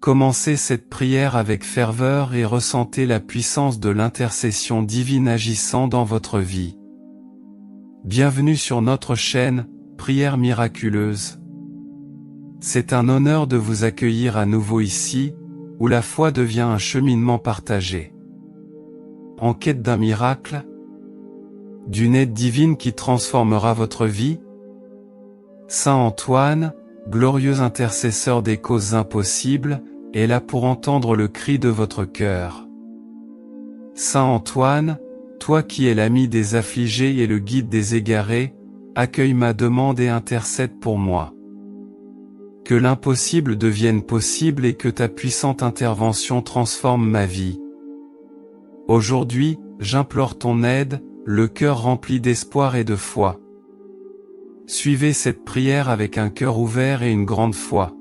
Commencez cette prière avec ferveur et ressentez la puissance de l'intercession divine agissant dans votre vie. Bienvenue sur notre chaîne, Prières miraculeuses. C'est un honneur de vous accueillir à nouveau ici, où la foi devient un cheminement partagé. En quête d'un miracle, d'une aide divine qui transformera votre vie, Saint Antoine, glorieux intercesseur des causes impossibles, est là pour entendre le cri de votre cœur. Saint Antoine, toi qui es l'ami des affligés et le guide des égarés, accueille ma demande et intercède pour moi. Que l'impossible devienne possible et que ta puissante intervention transforme ma vie. Aujourd'hui, j'implore ton aide, le cœur rempli d'espoir et de foi. Suivez cette prière avec un cœur ouvert et une grande foi.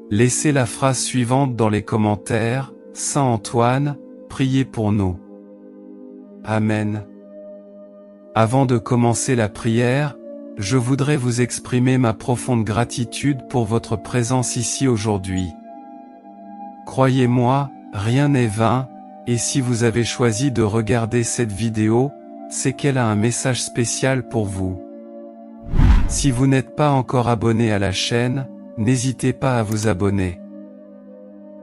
Laissez la phrase suivante dans les commentaires, Saint Antoine, priez pour nous. Amen. Avant de commencer la prière, je voudrais vous exprimer ma profonde gratitude pour votre présence ici aujourd'hui. Croyez-moi, rien n'est vain, et si vous avez choisi de regarder cette vidéo, c'est qu'elle a un message spécial pour vous. Si vous n'êtes pas encore abonné à la chaîne, n'hésitez pas à vous abonner.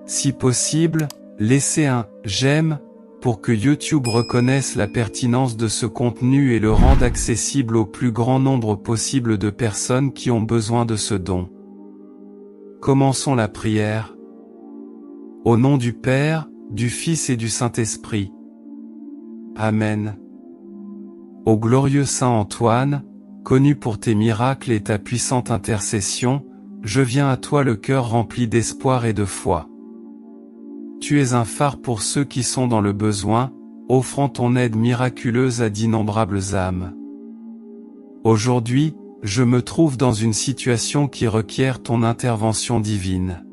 Si possible, laissez un « j'aime » pour que YouTube reconnaisse la pertinence de ce contenu et le rende accessible au plus grand nombre possible de personnes qui ont besoin de ce don. Commençons la prière. Au nom du Père, du Fils et du Saint-Esprit. Amen. Ô glorieux Saint Antoine, connu pour tes miracles et ta puissante intercession, je viens à toi le cœur rempli d'espoir et de foi. Tu es un phare pour ceux qui sont dans le besoin, offrant ton aide miraculeuse à d'innombrables âmes. Aujourd'hui, je me trouve dans une situation qui requiert ton intervention divine.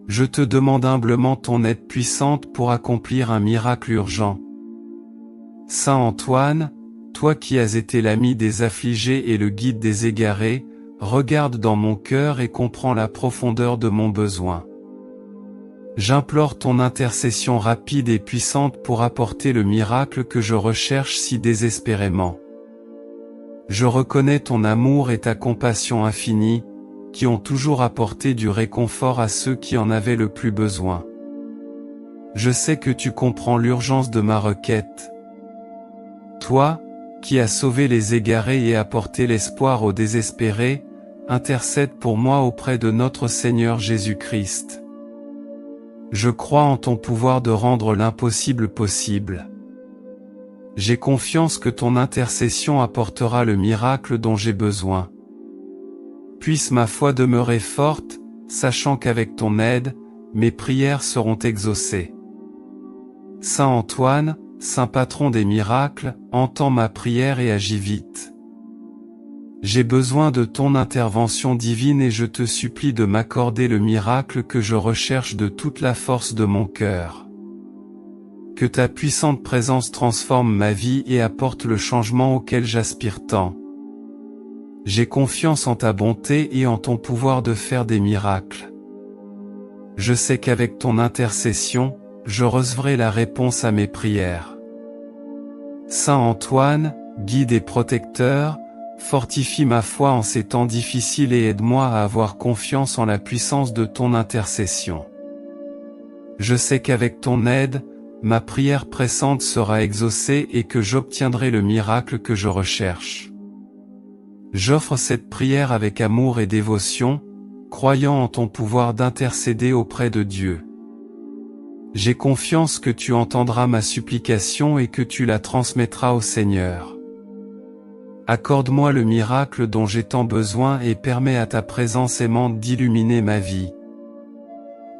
Je te demande humblement ton aide puissante pour accomplir un miracle urgent. Saint Antoine, toi qui as été l'ami des affligés et le guide des égarés, regarde dans mon cœur et comprends la profondeur de mon besoin. J'implore ton intercession rapide et puissante pour apporter le miracle que je recherche si désespérément. Je reconnais ton amour et ta compassion infinie, qui ont toujours apporté du réconfort à ceux qui en avaient le plus besoin. Je sais que tu comprends l'urgence de ma requête. Toi, qui as sauvé les égarés et apporté l'espoir aux désespérés, intercède pour moi auprès de notre Seigneur Jésus-Christ. Je crois en ton pouvoir de rendre l'impossible possible. J'ai confiance que ton intercession apportera le miracle dont j'ai besoin. Puisse ma foi demeurer forte, sachant qu'avec ton aide, mes prières seront exaucées. Saint Antoine, Saint patron des miracles, entends ma prière et agis vite. J'ai besoin de ton intervention divine et je te supplie de m'accorder le miracle que je recherche de toute la force de mon cœur. Que ta puissante présence transforme ma vie et apporte le changement auquel j'aspire tant. J'ai confiance en ta bonté et en ton pouvoir de faire des miracles. Je sais qu'avec ton intercession, je recevrai la réponse à mes prières. Saint Antoine, guide et protecteur, fortifie ma foi en ces temps difficiles et aide-moi à avoir confiance en la puissance de ton intercession. Je sais qu'avec ton aide, ma prière pressante sera exaucée et que j'obtiendrai le miracle que je recherche. J'offre cette prière avec amour et dévotion, croyant en ton pouvoir d'intercéder auprès de Dieu. J'ai confiance que tu entendras ma supplication et que tu la transmettras au Seigneur. Accorde-moi le miracle dont j'ai tant besoin et permets à ta présence aimante d'illuminer ma vie.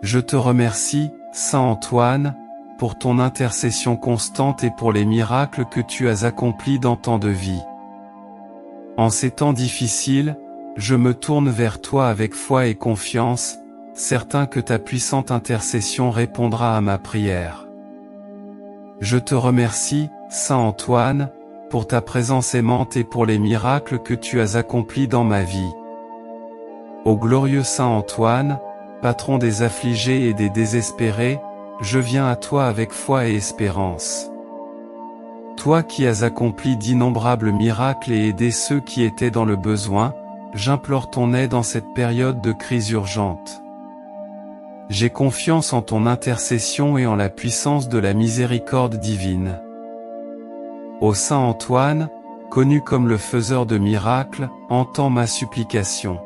Je te remercie, Saint Antoine, pour ton intercession constante et pour les miracles que tu as accomplis dans tant de vies. En ces temps difficiles, je me tourne vers toi avec foi et confiance, certain que ta puissante intercession répondra à ma prière. Je te remercie, Saint Antoine, pour ta présence aimante et pour les miracles que tu as accomplis dans ma vie. Ô glorieux Saint Antoine, patron des affligés et des désespérés, je viens à toi avec foi et espérance. Toi qui as accompli d'innombrables miracles et aidé ceux qui étaient dans le besoin, j'implore ton aide en cette période de crise urgente. J'ai confiance en ton intercession et en la puissance de la miséricorde divine. Ô Saint Antoine, connu comme le faiseur de miracles, entends ma supplication.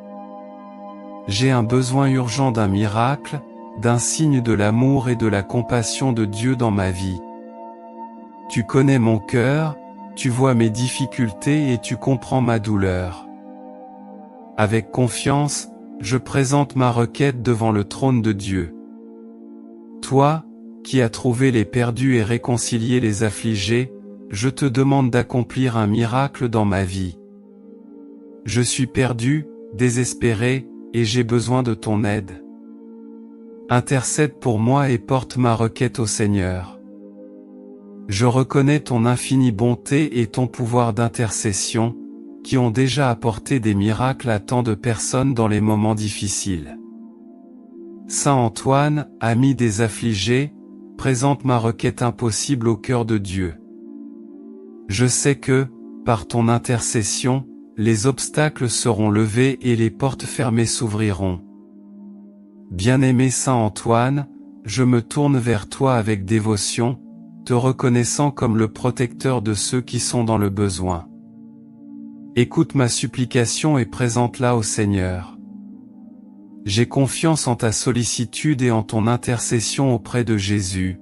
J'ai un besoin urgent d'un miracle, d'un signe de l'amour et de la compassion de Dieu dans ma vie. Tu connais mon cœur, tu vois mes difficultés et tu comprends ma douleur. Avec confiance, je présente ma requête devant le trône de Dieu. Toi, qui as trouvé les perdus et réconcilié les affligés, je te demande d'accomplir un miracle dans ma vie. Je suis perdu, désespéré, et j'ai besoin de ton aide. Intercède pour moi et porte ma requête au Seigneur. Je reconnais ton infinie bonté et ton pouvoir d'intercession, qui ont déjà apporté des miracles à tant de personnes dans les moments difficiles. Saint Antoine, ami des affligés, présente ma requête impossible au cœur de Dieu. Je sais que, par ton intercession, les obstacles seront levés et les portes fermées s'ouvriront. Bien-aimé Saint Antoine, je me tourne vers toi avec dévotion, te reconnaissant comme le protecteur de ceux qui sont dans le besoin. Écoute ma supplication et présente-la au Seigneur. J'ai confiance en ta sollicitude et en ton intercession auprès de Jésus.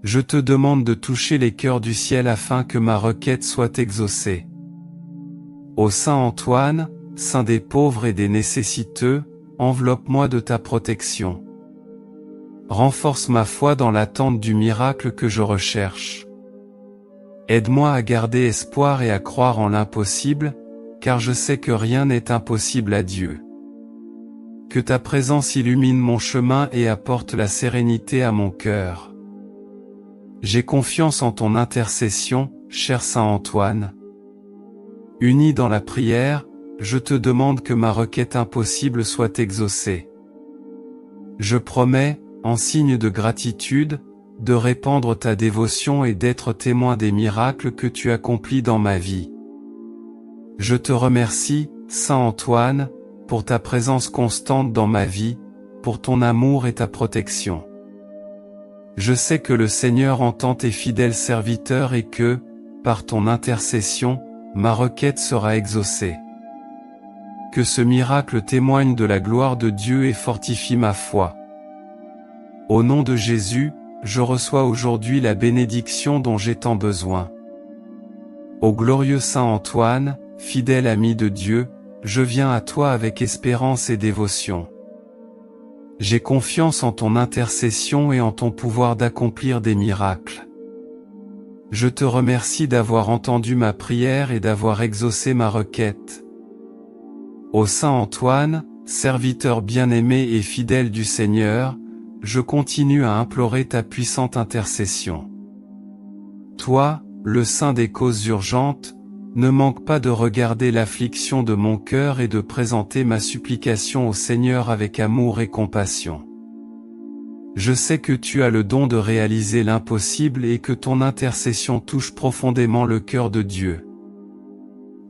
Je te demande de toucher les cœurs du ciel afin que ma requête soit exaucée. Ô Saint Antoine, Saint des pauvres et des nécessiteux, enveloppe-moi de ta protection. Renforce ma foi dans l'attente du miracle que je recherche. Aide-moi à garder espoir et à croire en l'impossible, car je sais que rien n'est impossible à Dieu. Que ta présence illumine mon chemin et apporte la sérénité à mon cœur. J'ai confiance en ton intercession, cher Saint Antoine. Uni dans la prière, je te demande que ma requête impossible soit exaucée. Je promets, en signe de gratitude, de répandre ta dévotion et d'être témoin des miracles que tu accomplis dans ma vie. Je te remercie, Saint Antoine, pour ta présence constante dans ma vie, pour ton amour et ta protection. Je sais que le Seigneur entend tes fidèles serviteurs et que, par ton intercession, ma requête sera exaucée. Que ce miracle témoigne de la gloire de Dieu et fortifie ma foi. Au nom de Jésus, je reçois aujourd'hui la bénédiction dont j'ai tant besoin. Ô glorieux Saint Antoine, fidèle ami de Dieu, je viens à toi avec espérance et dévotion. J'ai confiance en ton intercession et en ton pouvoir d'accomplir des miracles. Je te remercie d'avoir entendu ma prière et d'avoir exaucé ma requête. Ô Saint Antoine, serviteur bien-aimé et fidèle du Seigneur, je continue à implorer ta puissante intercession. Toi, le Saint des causes urgentes, ne manque pas de regarder l'affliction de mon cœur et de présenter ma supplication au Seigneur avec amour et compassion. Je sais que tu as le don de réaliser l'impossible et que ton intercession touche profondément le cœur de Dieu.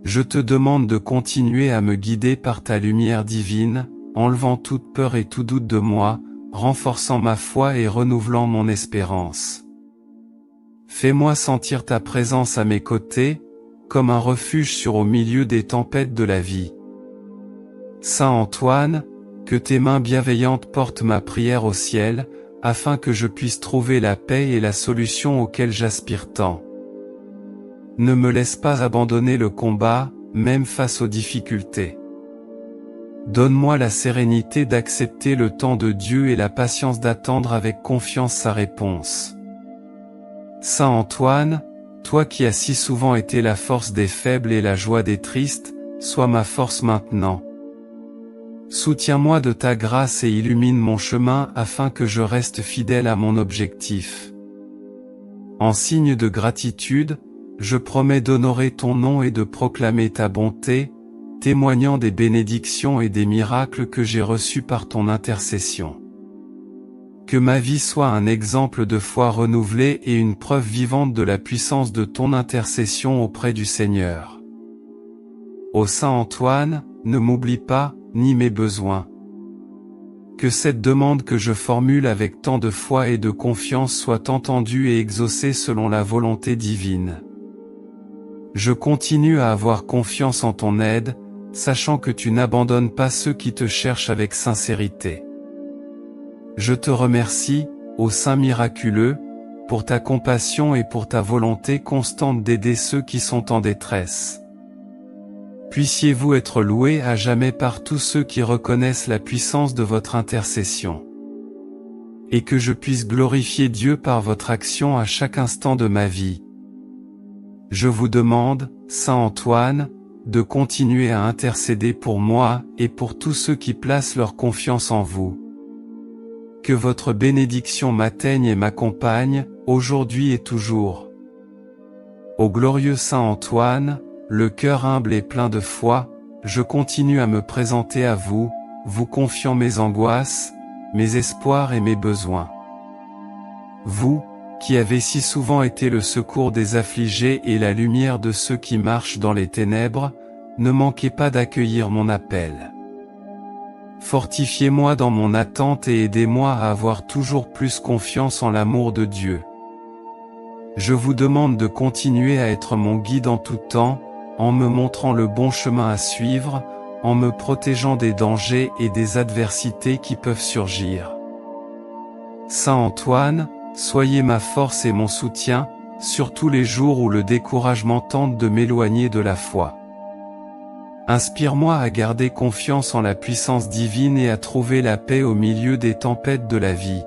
Je te demande de continuer à me guider par ta lumière divine, enlevant toute peur et tout doute de moi, renforçant ma foi et renouvelant mon espérance. Fais-moi sentir ta présence à mes côtés, comme un refuge au milieu des tempêtes de la vie. Saint Antoine, que tes mains bienveillantes portent ma prière au ciel, afin que je puisse trouver la paix et la solution auxquelles j'aspire tant. Ne me laisse pas abandonner le combat, même face aux difficultés. Donne-moi la sérénité d'accepter le temps de Dieu et la patience d'attendre avec confiance sa réponse. Saint Antoine, toi qui as si souvent été la force des faibles et la joie des tristes, sois ma force maintenant. Soutiens-moi de ta grâce et illumine mon chemin afin que je reste fidèle à mon objectif. En signe de gratitude, je promets d'honorer ton nom et de proclamer ta bonté, témoignant des bénédictions et des miracles que j'ai reçus par ton intercession. Que ma vie soit un exemple de foi renouvelée et une preuve vivante de la puissance de ton intercession auprès du Seigneur. Ô Saint Antoine, ne m'oublie pas, ni mes besoins. Que cette demande que je formule avec tant de foi et de confiance soit entendue et exaucée selon la volonté divine. Je continue à avoir confiance en ton aide, sachant que tu n'abandonnes pas ceux qui te cherchent avec sincérité. Je te remercie, ô Saint miraculeux, pour ta compassion et pour ta volonté constante d'aider ceux qui sont en détresse. Puissiez-vous être loués à jamais par tous ceux qui reconnaissent la puissance de votre intercession. Et que je puisse glorifier Dieu par votre action à chaque instant de ma vie. Je vous demande, Saint Antoine, de continuer à intercéder pour moi et pour tous ceux qui placent leur confiance en vous. Que votre bénédiction m'atteigne et m'accompagne, aujourd'hui et toujours. Ô glorieux Saint Antoine, le cœur humble et plein de foi, je continue à me présenter à vous, vous confiant mes angoisses, mes espoirs et mes besoins. Vous, qui avez si souvent été le secours des affligés et la lumière de ceux qui marchent dans les ténèbres, ne manquez pas d'accueillir mon appel. Fortifiez-moi dans mon attente et aidez-moi à avoir toujours plus confiance en l'amour de Dieu. Je vous demande de continuer à être mon guide en tout temps, en me montrant le bon chemin à suivre, en me protégeant des dangers et des adversités qui peuvent surgir. Saint Antoine, soyez ma force et mon soutien, surtout les jours où le découragement tente de m'éloigner de la foi. Inspire-moi à garder confiance en la puissance divine et à trouver la paix au milieu des tempêtes de la vie.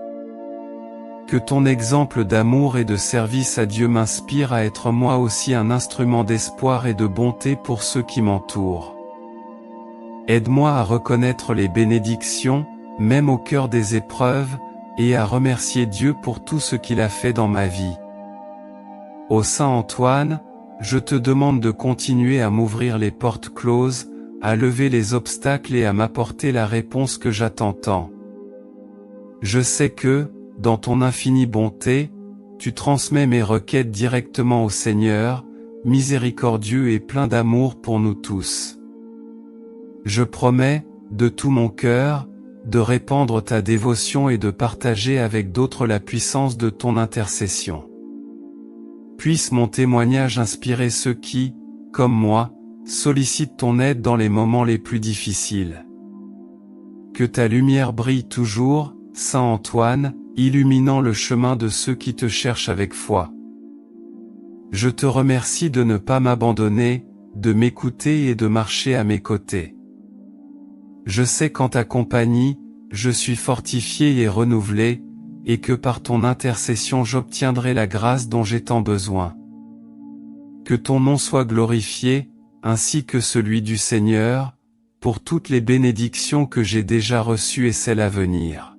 Que ton exemple d'amour et de service à Dieu m'inspire à être moi aussi un instrument d'espoir et de bonté pour ceux qui m'entourent. Aide-moi à reconnaître les bénédictions, même au cœur des épreuves, et à remercier Dieu pour tout ce qu'il a fait dans ma vie. Ô Saint Antoine, je te demande de continuer à m'ouvrir les portes closes, à lever les obstacles et à m'apporter la réponse que j'attends tant. Je sais que, dans ton infinie bonté, tu transmets mes requêtes directement au Seigneur, miséricordieux et plein d'amour pour nous tous. Je promets, de tout mon cœur, de répandre ta dévotion et de partager avec d'autres la puissance de ton intercession. Puisse mon témoignage inspirer ceux qui, comme moi, sollicitent ton aide dans les moments les plus difficiles. Que ta lumière brille toujours, Saint Antoine, illuminant le chemin de ceux qui te cherchent avec foi. Je te remercie de ne pas m'abandonner, de m'écouter et de marcher à mes côtés. Je sais qu'en ta compagnie, je suis fortifié et renouvelé, et que par ton intercession j'obtiendrai la grâce dont j'ai tant besoin. Que ton nom soit glorifié, ainsi que celui du Seigneur, pour toutes les bénédictions que j'ai déjà reçues et celles à venir.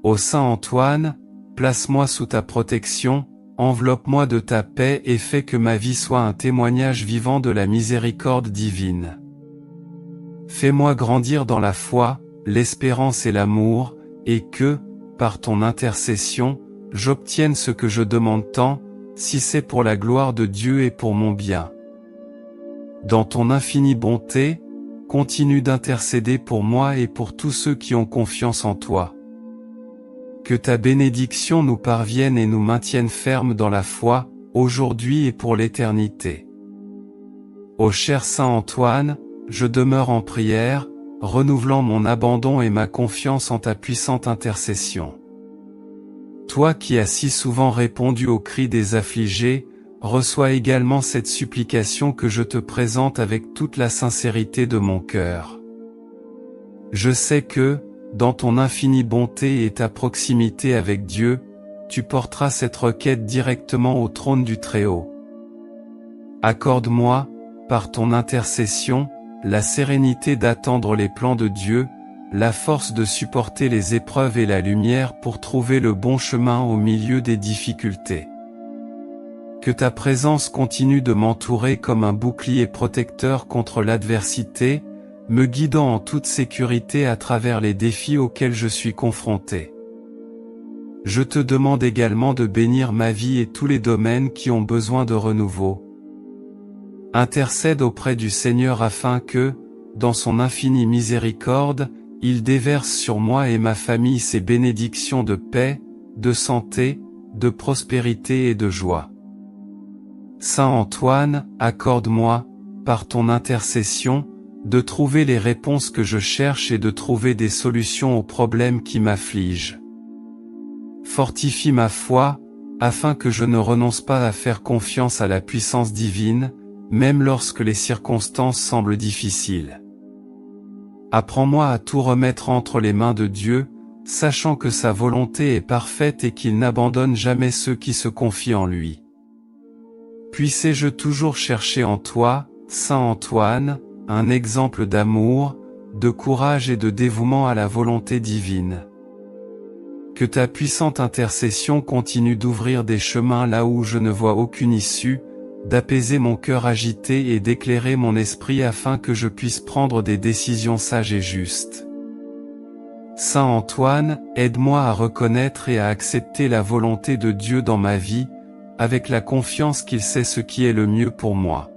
Ô Saint Antoine, place-moi sous ta protection, enveloppe-moi de ta paix et fais que ma vie soit un témoignage vivant de la miséricorde divine. Fais-moi grandir dans la foi, l'espérance et l'amour, et que, par ton intercession, j'obtienne ce que je demande tant, si c'est pour la gloire de Dieu et pour mon bien. Dans ton infinie bonté, continue d'intercéder pour moi et pour tous ceux qui ont confiance en toi. Que ta bénédiction nous parvienne et nous maintienne fermes dans la foi, aujourd'hui et pour l'éternité. Ô cher Saint Antoine, je demeure en prière, renouvelant mon abandon et ma confiance en ta puissante intercession. Toi qui as si souvent répondu aux cris des affligés, reçois également cette supplication que je te présente avec toute la sincérité de mon cœur. Je sais que, dans ton infinie bonté et ta proximité avec Dieu, tu porteras cette requête directement au trône du Très-Haut. Accorde-moi, par ton intercession, la sérénité d'attendre les plans de Dieu, la force de supporter les épreuves et la lumière pour trouver le bon chemin au milieu des difficultés. Que ta présence continue de m'entourer comme un bouclier protecteur contre l'adversité, me guidant en toute sécurité à travers les défis auxquels je suis confronté. Je te demande également de bénir ma vie et tous les domaines qui ont besoin de renouveau. Intercède auprès du Seigneur afin que, dans son infinie miséricorde, il déverse sur moi et ma famille ses bénédictions de paix, de santé, de prospérité et de joie. Saint Antoine, accorde-moi, par ton intercession, de trouver les réponses que je cherche et de trouver des solutions aux problèmes qui m'affligent. Fortifie ma foi, afin que je ne renonce pas à faire confiance à la puissance divine, même lorsque les circonstances semblent difficiles. Apprends-moi à tout remettre entre les mains de Dieu, sachant que sa volonté est parfaite et qu'il n'abandonne jamais ceux qui se confient en lui. Puissé-je toujours chercher en toi, Saint Antoine, un exemple d'amour, de courage et de dévouement à la volonté divine. Que ta puissante intercession continue d'ouvrir des chemins là où je ne vois aucune issue, d'apaiser mon cœur agité et d'éclairer mon esprit afin que je puisse prendre des décisions sages et justes. Saint Antoine, aide-moi à reconnaître et à accepter la volonté de Dieu dans ma vie, avec la confiance qu'il sait ce qui est le mieux pour moi.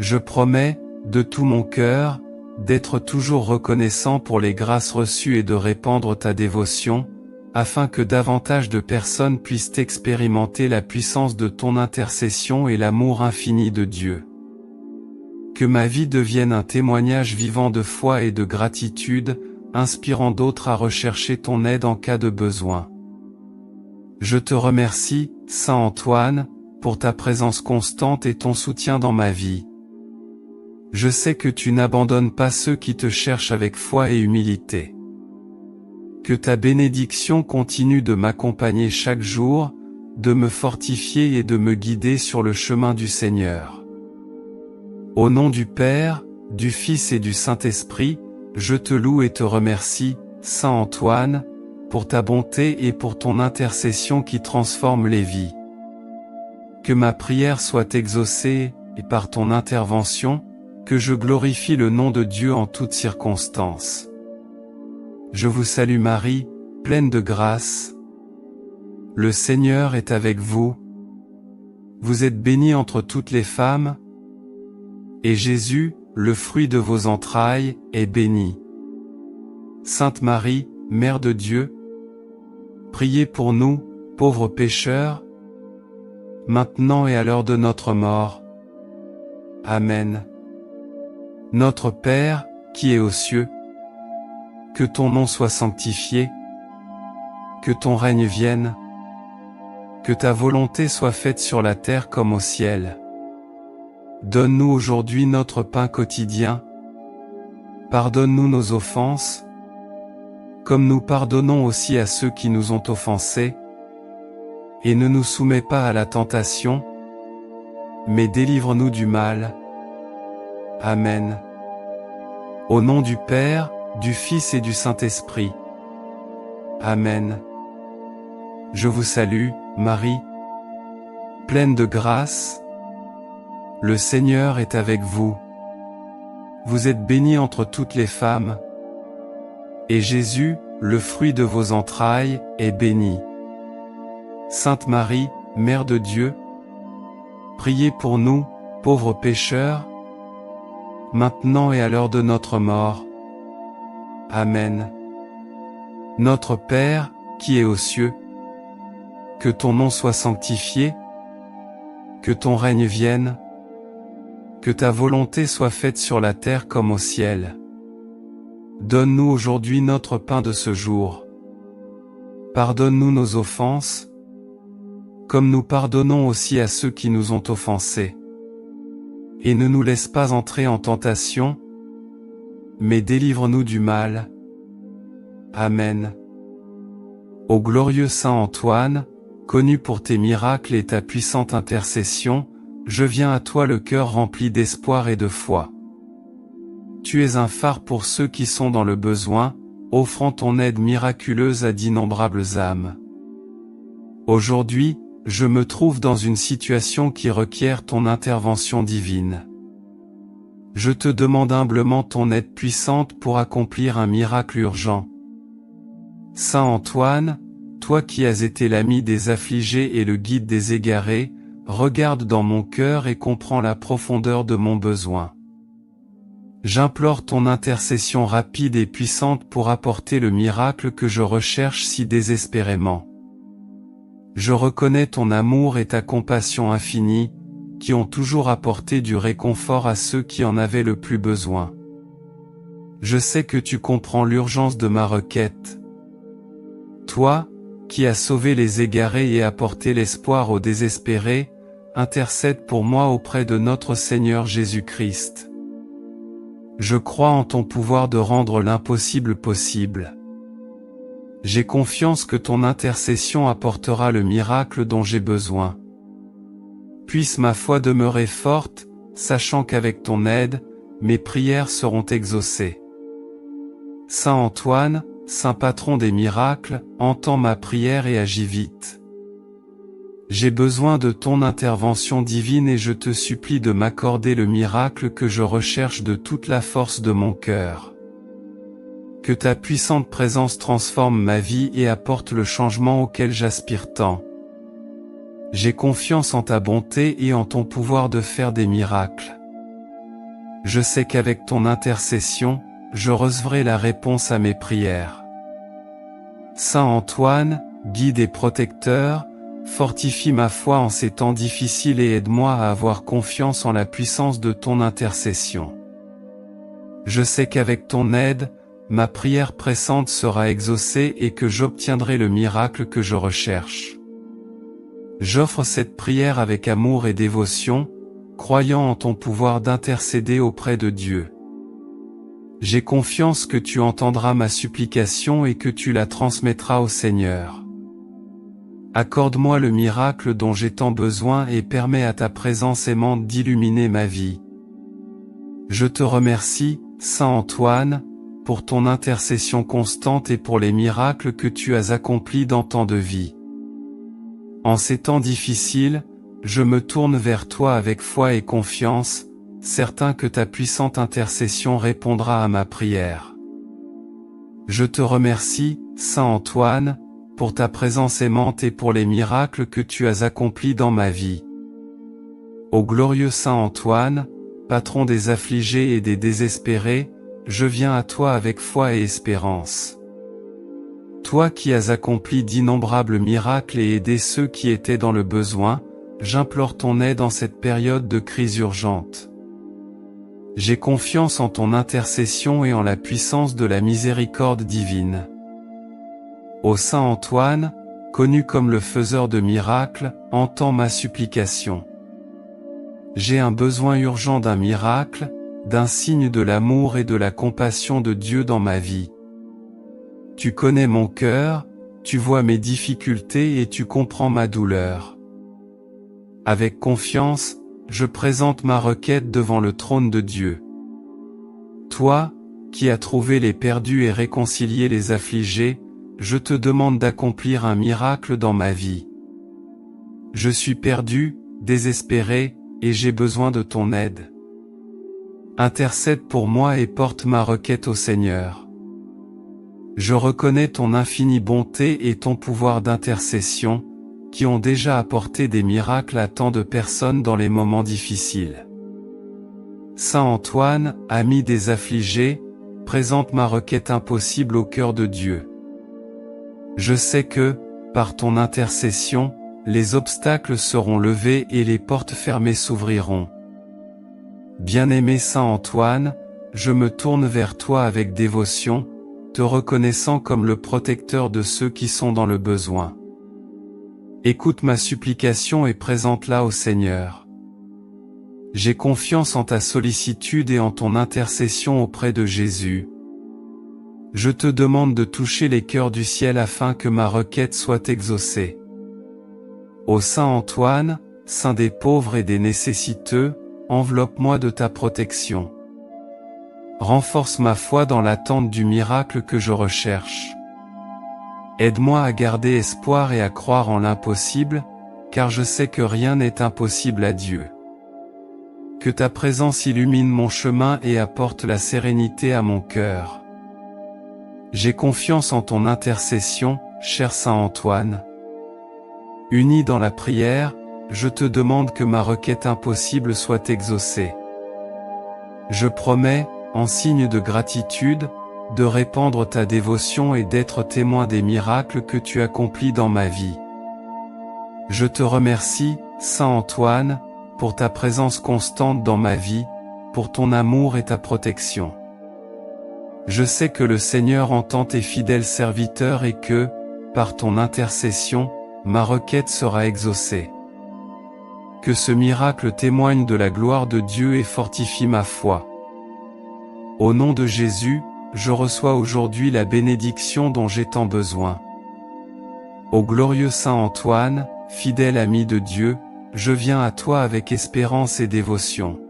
Je promets, de tout mon cœur, d'être toujours reconnaissant pour les grâces reçues et de répandre ta dévotion, afin que davantage de personnes puissent expérimenter la puissance de ton intercession et l'amour infini de Dieu. Que ma vie devienne un témoignage vivant de foi et de gratitude, inspirant d'autres à rechercher ton aide en cas de besoin. Je te remercie, Saint Antoine, pour ta présence constante et ton soutien dans ma vie. Je sais que tu n'abandonnes pas ceux qui te cherchent avec foi et humilité. Que ta bénédiction continue de m'accompagner chaque jour, de me fortifier et de me guider sur le chemin du Seigneur. Au nom du Père, du Fils et du Saint-Esprit, je te loue et te remercie, Saint Antoine, pour ta bonté et pour ton intercession qui transforme les vies. Que ma prière soit exaucée, et par ton intervention, que je glorifie le nom de Dieu en toutes circonstances. Je vous salue Marie, pleine de grâce. Le Seigneur est avec vous. Vous êtes bénie entre toutes les femmes, et Jésus, le fruit de vos entrailles, est béni. Sainte Marie, Mère de Dieu, priez pour nous, pauvres pécheurs, maintenant et à l'heure de notre mort. Amen. Notre Père, qui es aux cieux, que ton nom soit sanctifié, que ton règne vienne, que ta volonté soit faite sur la terre comme au ciel. Donne-nous aujourd'hui notre pain quotidien. Pardonne-nous nos offenses, comme nous pardonnons aussi à ceux qui nous ont offensés. Et ne nous soumets pas à la tentation, mais délivre-nous du mal. Amen. Au nom du Père, du Fils et du Saint-Esprit. Amen. Je vous salue, Marie, pleine de grâce. Le Seigneur est avec vous. Vous êtes bénie entre toutes les femmes, et Jésus, le fruit de vos entrailles, est béni. Sainte Marie, Mère de Dieu, priez pour nous, pauvres pécheurs, maintenant et à l'heure de notre mort. Amen. Notre Père, qui es aux cieux, que ton nom soit sanctifié, que ton règne vienne, que ta volonté soit faite sur la terre comme au ciel. Donne-nous aujourd'hui notre pain de ce jour. Pardonne-nous nos offenses, comme nous pardonnons aussi à ceux qui nous ont offensés. Et ne nous laisse pas entrer en tentation, mais délivre-nous du mal. Amen. Ô glorieux Saint Antoine, connu pour tes miracles et ta puissante intercession, je viens à toi le cœur rempli d'espoir et de foi. Tu es un phare pour ceux qui sont dans le besoin, offrant ton aide miraculeuse à d'innombrables âmes. Aujourd'hui, je me trouve dans une situation qui requiert ton intervention divine. Je te demande humblement ton aide puissante pour accomplir un miracle urgent. Saint Antoine, toi qui as été l'ami des affligés et le guide des égarés, regarde dans mon cœur et comprends la profondeur de mon besoin. J'implore ton intercession rapide et puissante pour apporter le miracle que je recherche si désespérément. Je reconnais ton amour et ta compassion infinie, qui ont toujours apporté du réconfort à ceux qui en avaient le plus besoin. Je sais que tu comprends l'urgence de ma requête. Toi, qui as sauvé les égarés et apporté l'espoir aux désespérés, intercède pour moi auprès de notre Seigneur Jésus-Christ. Je crois en ton pouvoir de rendre l'impossible possible. J'ai confiance que ton intercession apportera le miracle dont j'ai besoin. Puisse ma foi demeurer forte, sachant qu'avec ton aide, mes prières seront exaucées. Saint Antoine, Saint patron des miracles, entends ma prière et agis vite. J'ai besoin de ton intervention divine et je te supplie de m'accorder le miracle que je recherche de toute la force de mon cœur. Que ta puissante présence transforme ma vie et apporte le changement auquel j'aspire tant. J'ai confiance en ta bonté et en ton pouvoir de faire des miracles. Je sais qu'avec ton intercession, je recevrai la réponse à mes prières. Saint Antoine, guide et protecteur, fortifie ma foi en ces temps difficiles et aide-moi à avoir confiance en la puissance de ton intercession. Je sais qu'avec ton aide, ma prière pressante sera exaucée et que j'obtiendrai le miracle que je recherche. J'offre cette prière avec amour et dévotion, croyant en ton pouvoir d'intercéder auprès de Dieu. J'ai confiance que tu entendras ma supplication et que tu la transmettras au Seigneur. Accorde-moi le miracle dont j'ai tant besoin et permets à ta présence aimante d'illuminer ma vie. Je te remercie, Saint Antoine, pour ton intercession constante et pour les miracles que tu as accomplis dans tant de vies. En ces temps difficiles, je me tourne vers toi avec foi et confiance, certain que ta puissante intercession répondra à ma prière. Je te remercie, Saint Antoine, pour ta présence aimante et pour les miracles que tu as accomplis dans ma vie. Ô glorieux Saint Antoine, patron des affligés et des désespérés, je viens à toi avec foi et espérance. Toi qui as accompli d'innombrables miracles et aidé ceux qui étaient dans le besoin, j'implore ton aide en cette période de crise urgente. J'ai confiance en ton intercession et en la puissance de la miséricorde divine. Ô Saint Antoine, connu comme le faiseur de miracles, entends ma supplication. J'ai un besoin urgent d'un miracle, d'un signe de l'amour et de la compassion de Dieu dans ma vie. Tu connais mon cœur, tu vois mes difficultés et tu comprends ma douleur. Avec confiance, je présente ma requête devant le trône de Dieu. Toi, qui as trouvé les perdus et réconcilié les affligés, je te demande d'accomplir un miracle dans ma vie. Je suis perdu, désespéré, et j'ai besoin de ton aide. Intercède pour moi et porte ma requête au Seigneur. Je reconnais ton infinie bonté et ton pouvoir d'intercession, qui ont déjà apporté des miracles à tant de personnes dans les moments difficiles. Saint Antoine, ami des affligés, présente ma requête impossible au cœur de Dieu. Je sais que, par ton intercession, les obstacles seront levés et les portes fermées s'ouvriront. Bien-aimé Saint Antoine, je me tourne vers toi avec dévotion, te reconnaissant comme le protecteur de ceux qui sont dans le besoin. Écoute ma supplication et présente-la au Seigneur. J'ai confiance en ta sollicitude et en ton intercession auprès de Jésus. Je te demande de toucher les cœurs du ciel afin que ma requête soit exaucée. Ô Saint Antoine, Saint des pauvres et des nécessiteux, enveloppe-moi de ta protection. Renforce ma foi dans l'attente du miracle que je recherche. Aide-moi à garder espoir et à croire en l'impossible, car je sais que rien n'est impossible à Dieu. Que ta présence illumine mon chemin et apporte la sérénité à mon cœur. J'ai confiance en ton intercession, cher Saint Antoine. Uni dans la prière, je te demande que ma requête impossible soit exaucée. Je promets, en signe de gratitude, de répandre ta dévotion et d'être témoin des miracles que tu accomplis dans ma vie. Je te remercie, Saint Antoine, pour ta présence constante dans ma vie, pour ton amour et ta protection. Je sais que le Seigneur entend tes fidèles serviteurs et que, par ton intercession, ma requête sera exaucée. Que ce miracle témoigne de la gloire de Dieu et fortifie ma foi. Au nom de Jésus, je reçois aujourd'hui la bénédiction dont j'ai tant besoin. Ô glorieux Saint Antoine, fidèle ami de Dieu, je viens à toi avec espérance et dévotion.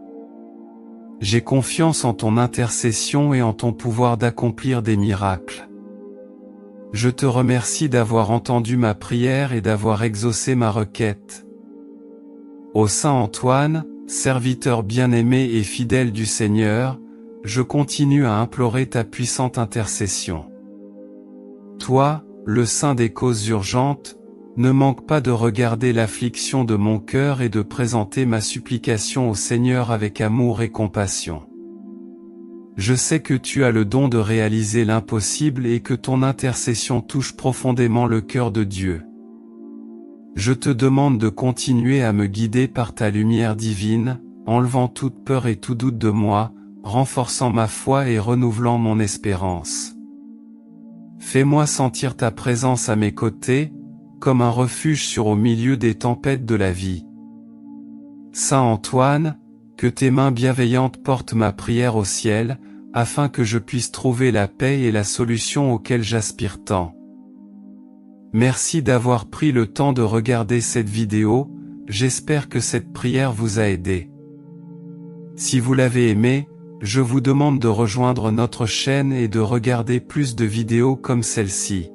J'ai confiance en ton intercession et en ton pouvoir d'accomplir des miracles. Je te remercie d'avoir entendu ma prière et d'avoir exaucé ma requête. Ô Saint Antoine, serviteur bien-aimé et fidèle du Seigneur, je continue à implorer ta puissante intercession. Toi, le Saint des causes urgentes, ne manque pas de regarder l'affliction de mon cœur et de présenter ma supplication au Seigneur avec amour et compassion. Je sais que tu as le don de réaliser l'impossible et que ton intercession touche profondément le cœur de Dieu. Je te demande de continuer à me guider par ta lumière divine, enlevant toute peur et tout doute de moi, renforçant ma foi et renouvelant mon espérance. Fais-moi sentir ta présence à mes côtés, comme un refuge au milieu des tempêtes de la vie. Saint Antoine, que tes mains bienveillantes portent ma prière au ciel, afin que je puisse trouver la paix et la solution auxquelles j'aspire tant. Merci d'avoir pris le temps de regarder cette vidéo, j'espère que cette prière vous a aidé. Si vous l'avez aimée, je vous demande de rejoindre notre chaîne et de regarder plus de vidéos comme celle-ci.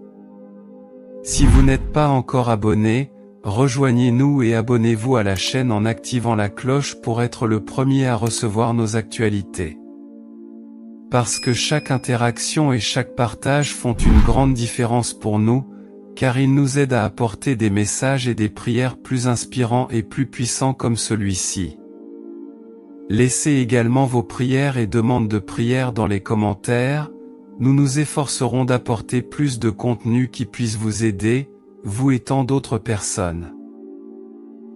Si vous n'êtes pas encore abonné, rejoignez-nous et abonnez-vous à la chaîne en activant la cloche pour être le premier à recevoir nos actualités. Parce que chaque interaction et chaque partage font une grande différence pour nous, car ils nous aident à apporter des messages et des prières plus inspirants et plus puissants comme celui-ci. Laissez également vos prières et demandes de prière dans les commentaires, nous nous efforcerons d'apporter plus de contenu qui puisse vous aider, vous et tant d'autres personnes.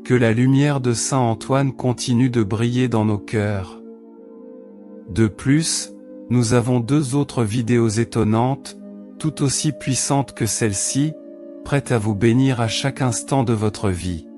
Que la lumière de Saint Antoine continue de briller dans nos cœurs. De plus, nous avons 2 autres vidéos étonnantes, tout aussi puissantes que celle-ci, prêtes à vous bénir à chaque instant de votre vie.